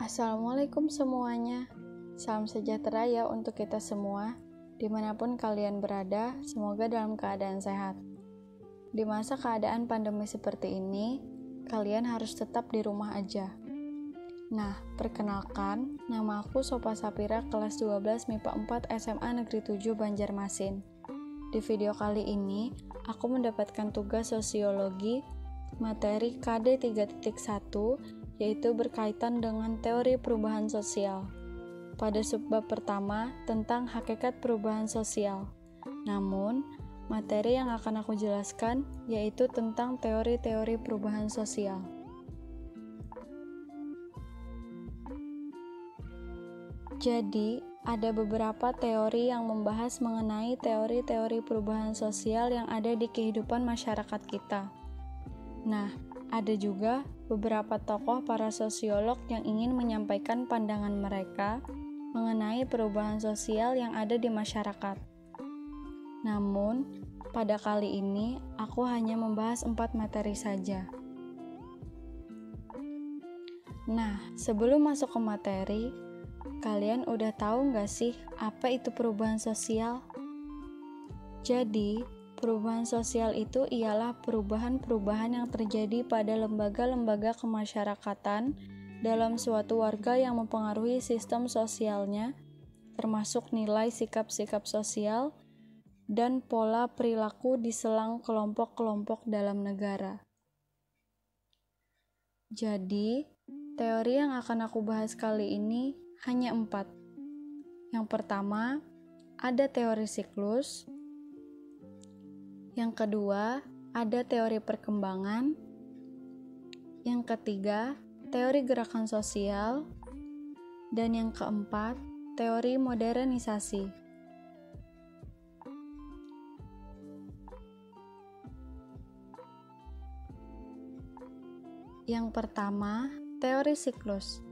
Assalamualaikum semuanya. Salam sejahtera ya untuk kita semua. Dimanapun kalian berada, semoga dalam keadaan sehat. Di masa keadaan pandemi seperti ini, kalian harus tetap di rumah aja. Nah, perkenalkan, nama aku Sopa Sapira, kelas 12 MIPA 4 SMA Negeri 7 Banjarmasin. Di video kali ini, aku mendapatkan tugas sosiologi materi KD 3.1, yaitu berkaitan dengan teori perubahan sosial. Pada subbab pertama tentang hakikat perubahan sosial. Namun, materi yang akan aku jelaskan yaitu tentang teori-teori perubahan sosial. Jadi, ada beberapa teori yang membahas mengenai teori-teori perubahan sosial yang ada di kehidupan masyarakat kita. Nah, ada juga beberapa tokoh para sosiolog yang ingin menyampaikan pandangan mereka mengenai perubahan sosial yang ada di masyarakat. Namun, pada kali ini aku hanya membahas 4 materi saja. Nah, sebelum masuk ke materi, kalian udah tahu nggak sih apa itu perubahan sosial? Jadi, perubahan sosial itu ialah perubahan-perubahan yang terjadi pada lembaga-lembaga kemasyarakatan dalam suatu warga yang mempengaruhi sistem sosialnya, termasuk nilai sikap-sikap sosial dan pola perilaku di selang kelompok-kelompok dalam negara. Jadi, teori yang akan aku bahas kali ini hanya 4. Yang pertama, ada teori siklus. Yang kedua, ada teori perkembangan. Yang ketiga, teori gerakan sosial. Dan yang keempat, teori modernisasi. Yang pertama, teori siklus.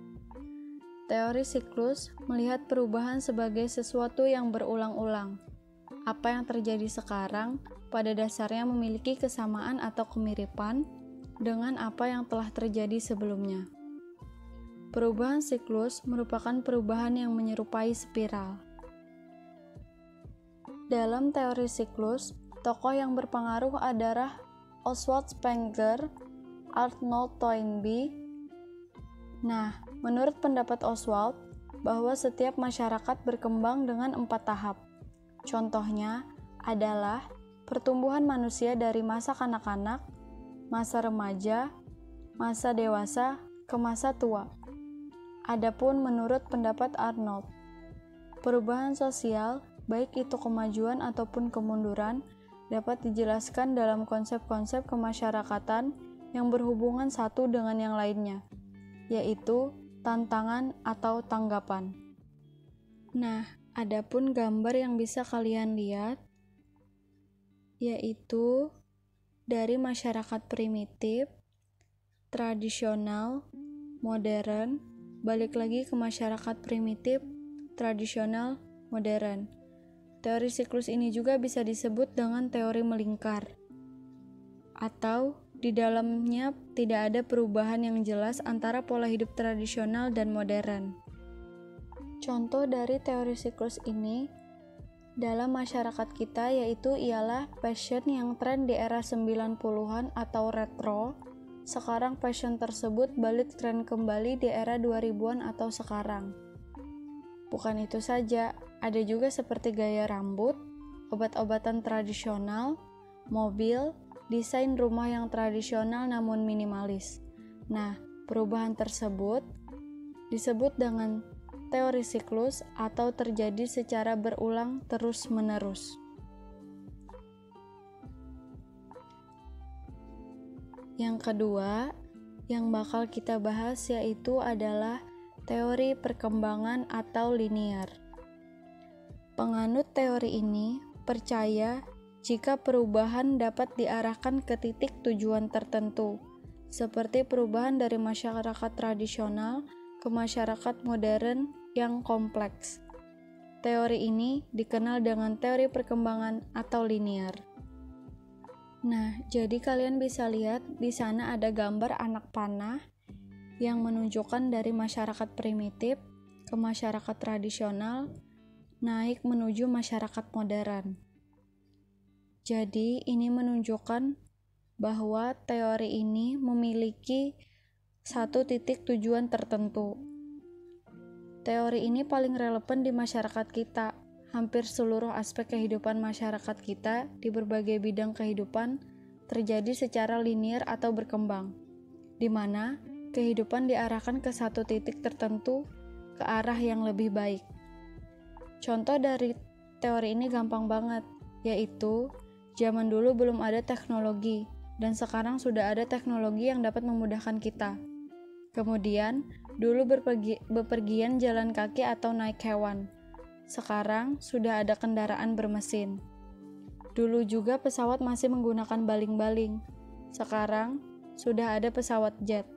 Teori siklus melihat perubahan sebagai sesuatu yang berulang-ulang. Apa yang terjadi sekarang pada dasarnya memiliki kesamaan atau kemiripan dengan apa yang telah terjadi sebelumnya. Perubahan siklus merupakan perubahan yang menyerupai spiral. Dalam teori siklus, tokoh yang berpengaruh adalah Oswald Spengler, Arnold Toynbee. Nah, menurut pendapat Oswald, bahwa setiap masyarakat berkembang dengan 4 tahap. Contohnya adalah pertumbuhan manusia dari masa kanak-kanak, masa remaja, masa dewasa, ke masa tua. Adapun menurut pendapat Arnold, perubahan sosial, baik itu kemajuan ataupun kemunduran, dapat dijelaskan dalam konsep-konsep kemasyarakatan yang berhubungan satu dengan yang lainnya, yaitu tantangan atau tanggapan. Nah, adapun gambar yang bisa kalian lihat yaitu dari masyarakat primitif, tradisional, modern, balik lagi ke masyarakat primitif, tradisional, modern. Teori siklus ini juga bisa disebut dengan teori melingkar, atau di dalamnya tidak ada perubahan yang jelas antara pola hidup tradisional dan modern. Contoh dari teori siklus ini dalam masyarakat kita yaitu ialah fashion yang tren di era 90-an atau retro. Sekarang fashion tersebut balik tren kembali di era 2000-an atau sekarang. Bukan itu saja, ada juga seperti gaya rambut, obat-obatan tradisional, mobil, desain rumah yang tradisional namun minimalis. Nah, perubahan tersebut disebut dengan teori siklus atau terjadi secara berulang terus-menerus. Yang kedua, yang bakal kita bahas yaitu adalah teori perkembangan atau linear. Penganut teori ini percaya jika perubahan dapat diarahkan ke titik tujuan tertentu, seperti perubahan dari masyarakat tradisional ke masyarakat modern yang kompleks. Teori ini dikenal dengan teori perkembangan atau linear. Nah, jadi kalian bisa lihat di sana ada gambar anak panah yang menunjukkan dari masyarakat primitif ke masyarakat tradisional naik menuju masyarakat modern. Jadi, ini menunjukkan bahwa teori ini memiliki satu titik tujuan tertentu. Teori ini paling relevan di masyarakat kita. Hampir seluruh aspek kehidupan masyarakat kita di berbagai bidang kehidupan terjadi secara linier atau berkembang, di mana kehidupan diarahkan ke satu titik tertentu ke arah yang lebih baik. Contoh dari teori ini gampang banget, yaitu zaman dulu belum ada teknologi, dan sekarang sudah ada teknologi yang dapat memudahkan kita. Kemudian, dulu bepergian jalan kaki atau naik hewan. Sekarang sudah ada kendaraan bermesin. Dulu juga pesawat masih menggunakan baling-baling. Sekarang sudah ada pesawat jet.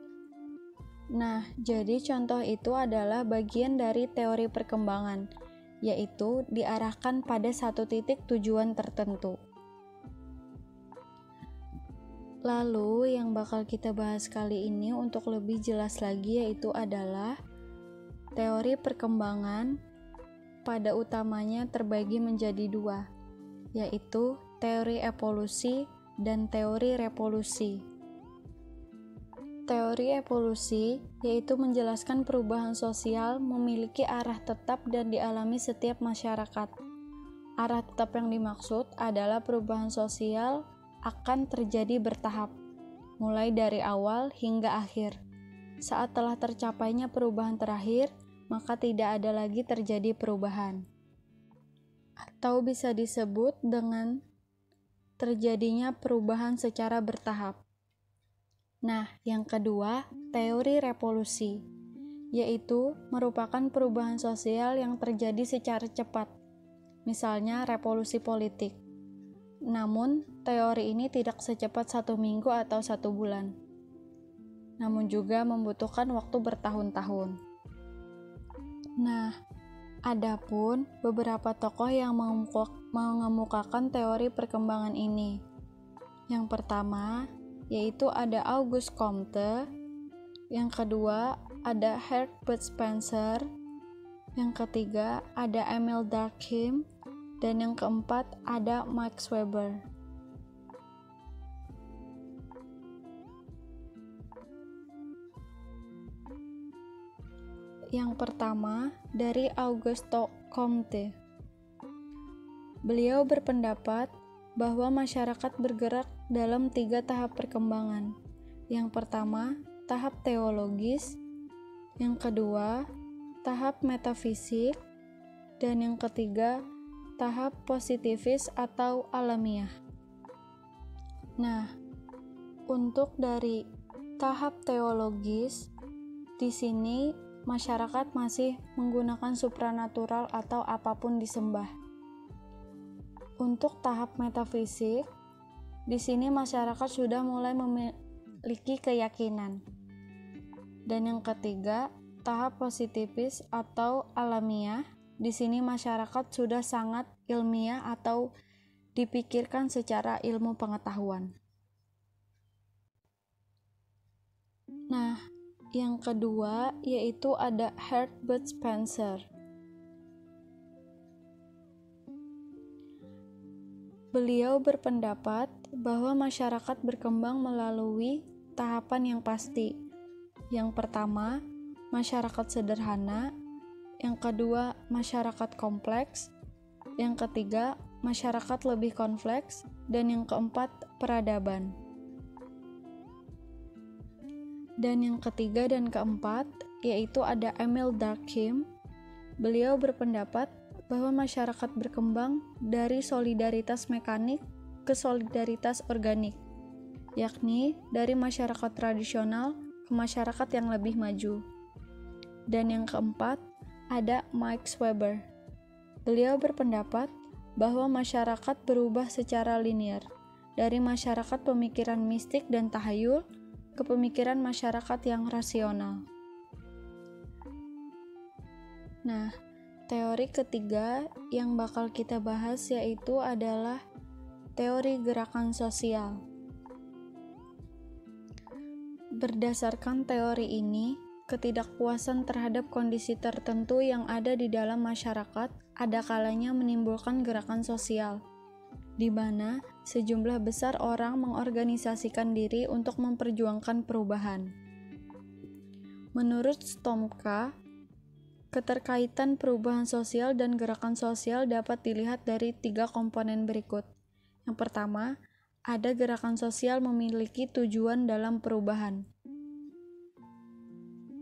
Nah, jadi contoh itu adalah bagian dari teori perkembangan, yaitu diarahkan pada satu titik tujuan tertentu. Lalu yang bakal kita bahas kali ini untuk lebih jelas lagi yaitu adalah teori perkembangan pada utamanya terbagi menjadi dua, yaitu teori evolusi dan teori revolusi. Teori evolusi yaitu menjelaskan perubahan sosial memiliki arah tetap dan dialami setiap masyarakat. Arah tetap yang dimaksud adalah perubahan sosial akan terjadi bertahap, mulai dari awal hingga akhir. Saat telah tercapainya perubahan terakhir, maka tidak ada lagi terjadi perubahan. Atau bisa disebut dengan terjadinya perubahan secara bertahap. Nah, yang kedua, teori revolusi, yaitu merupakan perubahan sosial yang terjadi secara cepat, misalnya revolusi politik. Namun, teori ini tidak secepat 1 minggu atau 1 bulan, namun juga membutuhkan waktu bertahun-tahun. Nah, adapun beberapa tokoh yang mengemukakan teori perkembangan ini. Yang pertama, yaitu ada Auguste Comte, yang kedua ada Herbert Spencer, yang ketiga ada Emil Durkheim, dan yang keempat ada Max Weber. Yang pertama dari Auguste Comte. Beliau berpendapat bahwa masyarakat bergerak dalam 3 tahap perkembangan. Yang pertama, tahap teologis, yang kedua, tahap metafisik, dan yang ketiga, tahap positifis atau alamiah. Nah, untuk dari tahap teologis, di sini masyarakat masih menggunakan supranatural atau apapun disembah. Untuk tahap metafisik, di sini masyarakat sudah mulai memiliki keyakinan. Dan yang ketiga, tahap positifis atau alamiah, di sini masyarakat sudah sangat ilmiah atau dipikirkan secara ilmu pengetahuan. Nah, yang kedua yaitu ada Herbert Spencer. Beliau berpendapat bahwa masyarakat berkembang melalui tahapan yang pasti. Yang pertama, masyarakat sederhana. Yang kedua, masyarakat kompleks. Yang ketiga, masyarakat lebih kompleks. Dan yang keempat, peradaban. Dan yang ketiga dan keempat, yaitu ada Emil Durkheim. Beliau berpendapat bahwa masyarakat berkembang dari solidaritas mekanik ke solidaritas organik, yakni dari masyarakat tradisional ke masyarakat yang lebih maju. Dan yang keempat, ada Max Weber. Beliau berpendapat bahwa masyarakat berubah secara linier, dari masyarakat pemikiran mistik dan tahayul ke pemikiran masyarakat yang rasional. Nah, teori ketiga yang bakal kita bahas yaitu adalah teori gerakan sosial. Berdasarkan teori ini, ketidakpuasan terhadap kondisi tertentu yang ada di dalam masyarakat ada kalanya menimbulkan gerakan sosial, di mana sejumlah besar orang mengorganisasikan diri untuk memperjuangkan perubahan. Menurut Stomka, keterkaitan perubahan sosial dan gerakan sosial dapat dilihat dari 3 komponen berikut. Yang pertama, ada gerakan sosial memiliki tujuan dalam perubahan.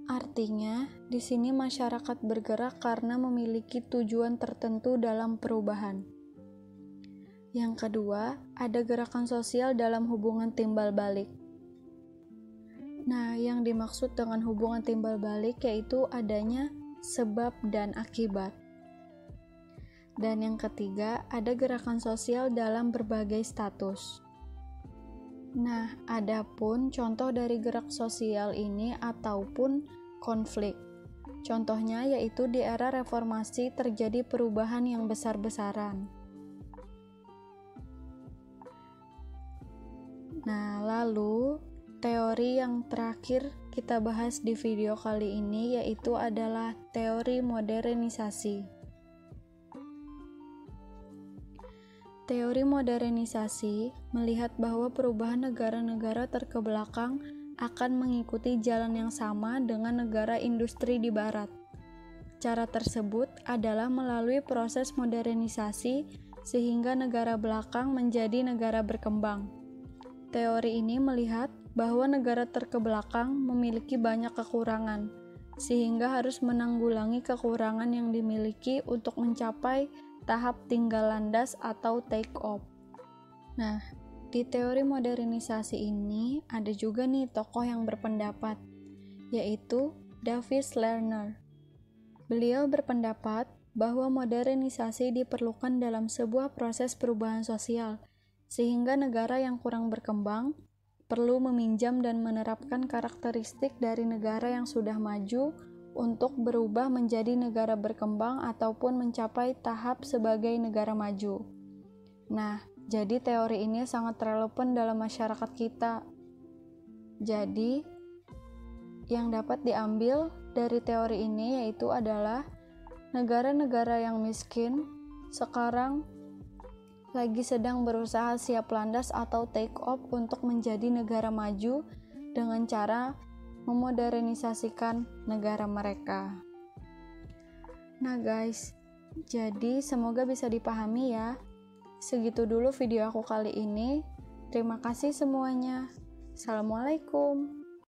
Artinya, di sini masyarakat bergerak karena memiliki tujuan tertentu dalam perubahan. Yang kedua, ada gerakan sosial dalam hubungan timbal balik. Nah, yang dimaksud dengan hubungan timbal balik yaitu adanya sebab dan akibat. Dan yang ketiga, ada gerakan sosial dalam berbagai status. Nah, adapun contoh dari gerak sosial ini ataupun konflik. Contohnya yaitu di era reformasi terjadi perubahan yang besar-besaran. Nah, lalu teori yang terakhir kita bahas di video kali ini yaitu adalah teori modernisasi. Teori modernisasi melihat bahwa perubahan negara-negara terkebelakang akan mengikuti jalan yang sama dengan negara industri di barat. Cara tersebut adalah melalui proses modernisasi sehingga negara belakang menjadi negara berkembang. Teori ini melihat bahwa negara terkebelakang memiliki banyak kekurangan, sehingga harus menanggulangi kekurangan yang dimiliki untuk mencapai tahap tinggal landas atau take off. Nah, di teori modernisasi ini ada juga nih tokoh yang berpendapat, yaitu David Lerner. Beliau berpendapat bahwa modernisasi diperlukan dalam sebuah proses perubahan sosial, sehingga negara yang kurang berkembang perlu meminjam dan menerapkan karakteristik dari negara yang sudah maju untuk berubah menjadi negara berkembang ataupun mencapai tahap sebagai negara maju. Nah, jadi teori ini sangat relevan dalam masyarakat kita. Jadi, yang dapat diambil dari teori ini yaitu adalah negara-negara yang miskin sekarang lagi sedang berusaha siap landas atau take off untuk menjadi negara maju dengan cara memodernisasikan negara mereka. Nah guys, jadi semoga bisa dipahami ya. Segitu dulu video aku kali ini. Terima kasih semuanya. Assalamualaikum.